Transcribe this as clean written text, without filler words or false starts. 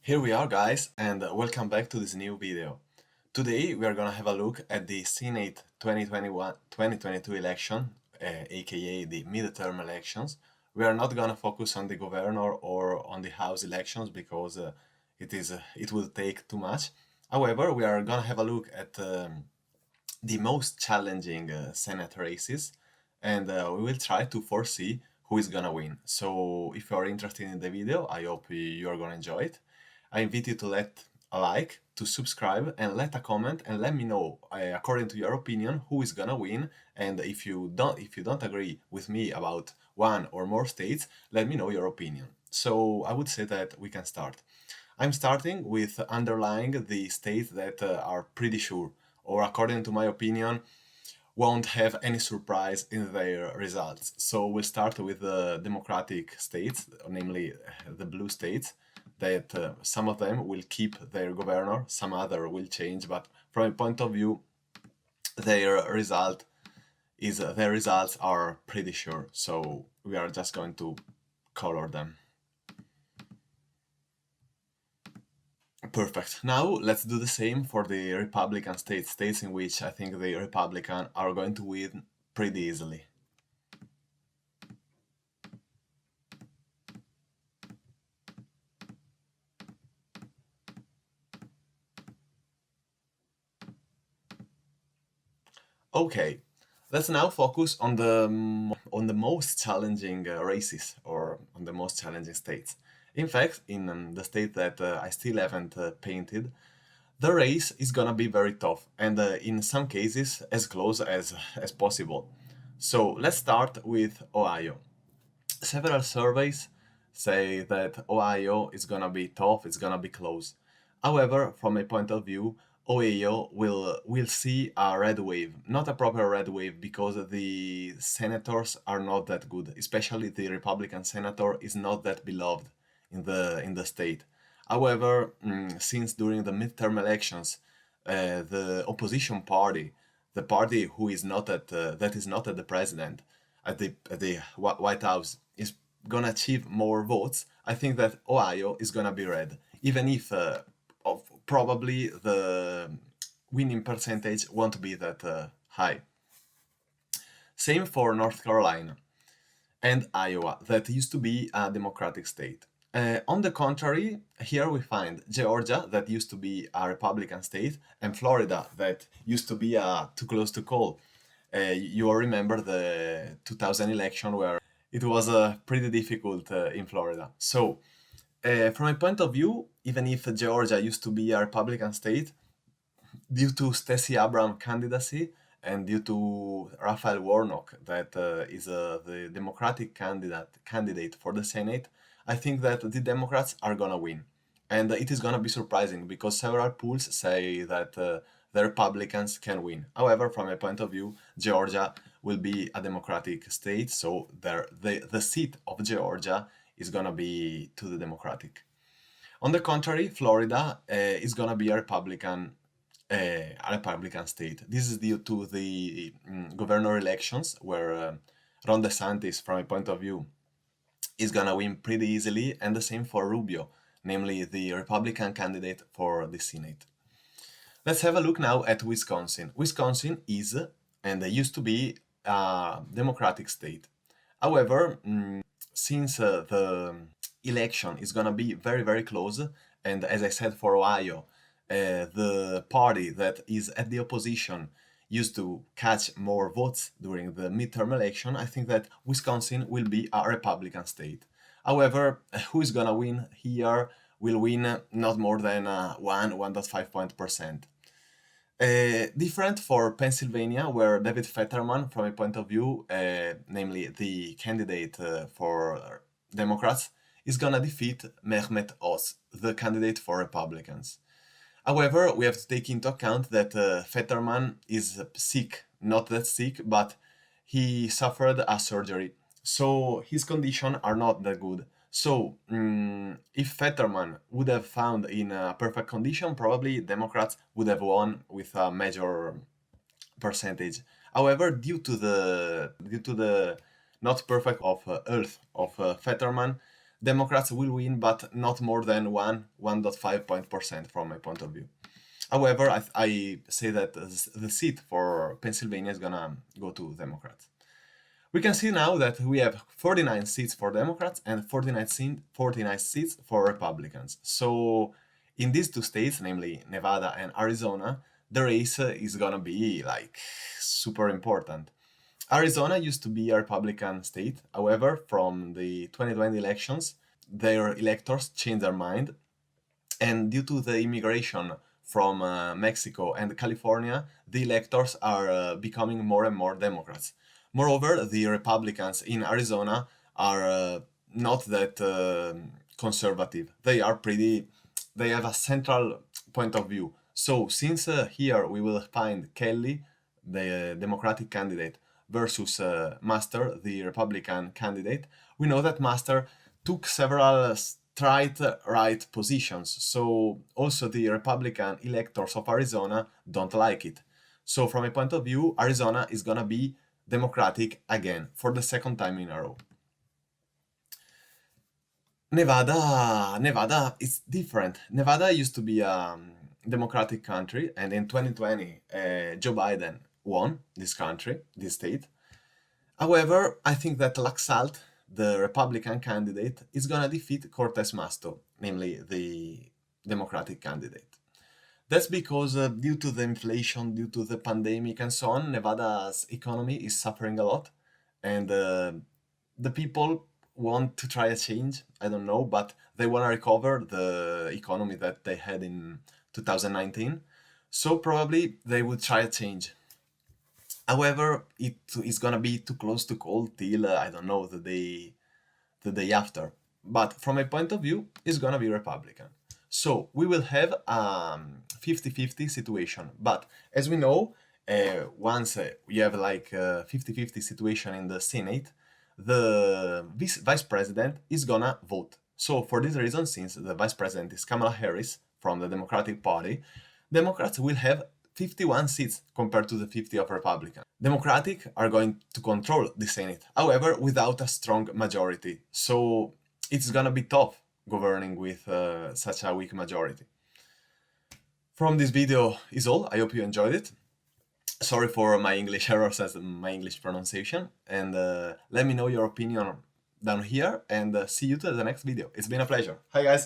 Here we are guys and welcome back to this new video. Today we are gonna have a look at the Senate 2021-2022 election, aka the midterm elections. We are not gonna focus on the governor or on the house elections because it will take too much. However, we are gonna have a look at the most challenging Senate races and we will try to foresee who is gonna win. So if you are interested in the video, I hope you are gonna enjoy it. I invite you to let a like, to subscribe and let a comment and let me know according to your opinion who is gonna win, and if you don't agree with me about one or more states, let me know your opinion. So I would say that we can start. I'm starting with underlying the states that are pretty sure, or according to my opinion, won't have any surprise in their results. So we'll start with the democratic states, namely the blue states, that some of them will keep their governor, some other will change, but from a point of view, their results are pretty sure. So we are just going to color them. Perfect. Now let's do the same for the Republican states in which I think the Republican are going to win pretty easily. Okay, let's now focus on the most challenging races, or on the most challenging states. In fact, in the state that I still haven't painted, the race is gonna be very tough and in some cases as close as possible. So let's start with Ohio. Several surveys say that Ohio is gonna be tough, it's gonna be close. However, from a point of view, Ohio will see a red wave, not a proper red wave, because the senators are not that good. Especially the Republican senator is not that beloved in the state. However, since during the midterm elections, the opposition party, the party who is not at that is not at the president, at the White House, is gonna achieve more votes, I think that Ohio is gonna be red, even if probably the winning percentage won't be that high. Same for North Carolina and Iowa, that used to be a Democratic state. On the contrary, here we find Georgia, that used to be a Republican state, and Florida, that used to be a too close to call. You all remember the 2000 election where it was pretty difficult in Florida. So, from a point of view, even if Georgia used to be a Republican state, due to Stacey Abrams' candidacy and due to Raphael Warnock, that is the Democratic candidate for the Senate, I think that the Democrats are gonna win, and it is gonna be surprising because several polls say that the Republicans can win. However, from a point of view, Georgia will be a Democratic state, so the seat of Georgia is gonna be to the Democratic. On the contrary, Florida is gonna be a Republican state. This is due to the governor elections, where Ron DeSantis, from a point of view, is gonna win pretty easily, and the same for Rubio, namely the Republican candidate for the Senate. Let's have a look now at Wisconsin. Wisconsin is and used to be a Democratic state. However, since the election is gonna be very, very close, and as I said for Ohio, the party that is at the opposition used to catch more votes during the midterm election, I think that Wisconsin will be a Republican state. However, who is gonna win here will win not more than 1.5 point percent. Different for Pennsylvania, where David Fetterman, from a point of view, namely the candidate for Democrats, is gonna defeat Mehmet Oz, the candidate for Republicans. However, we have to take into account that Fetterman is sick, not that sick, but he suffered a surgery, so his condition are not that good. So, if Fetterman would have found in a perfect condition, probably Democrats would have won with a major percentage. However, due to the not perfect of health of Fetterman, Democrats will win, but not more than 1.5% from my point of view. However, I say that the seat for Pennsylvania is gonna go to Democrats. We can see now that we have 49 seats for Democrats and 49 seats for Republicans. So in these two states, namely Nevada and Arizona, the race is gonna be like super important. Arizona used to be a Republican state. However, from the 2020 elections, their electors changed their mind. And due to the immigration from Mexico and California, the electors are becoming more and more Democrats. Moreover, the Republicans in Arizona are not that conservative. They have a central point of view. So since here we will find Kelly, the Democratic candidate, versus Master, the Republican candidate, we know that Master took several right positions. So also the Republican electors of Arizona don't like it. So from a point of view, Arizona is gonna be Democratic again for the second time in a row. Nevada is different. Nevada used to be a Democratic country, and in 2020, Joe Biden won this country, this state. However, I think that Laxalt, the Republican candidate, is gonna defeat Cortez Masto, namely the Democratic candidate. That's because due to the inflation, due to the pandemic and so on, Nevada's economy is suffering a lot, and the people want to try a change. I don't know, but they want to recover the economy that they had in 2019. So probably they would try a change. However, it is gonna be too close to call till I don't know the day after. But from a point of view, it's gonna be Republican. So we will have a 50-50 situation. But as we know, once you have like a 50-50 situation in the Senate, the vice president is gonna vote. So for this reason, since the vice president is Kamala Harris from the Democratic Party, Democrats will have 51 seats compared to the 50 of Republicans. Democratic are going to control the Senate, however, without a strong majority. So it's gonna be tough governing with such a weak majority. From this video is all. I hope you enjoyed it. Sorry for my English errors as my English pronunciation, and let me know your opinion down here, and see you to the next video. It's been a pleasure. Hi guys!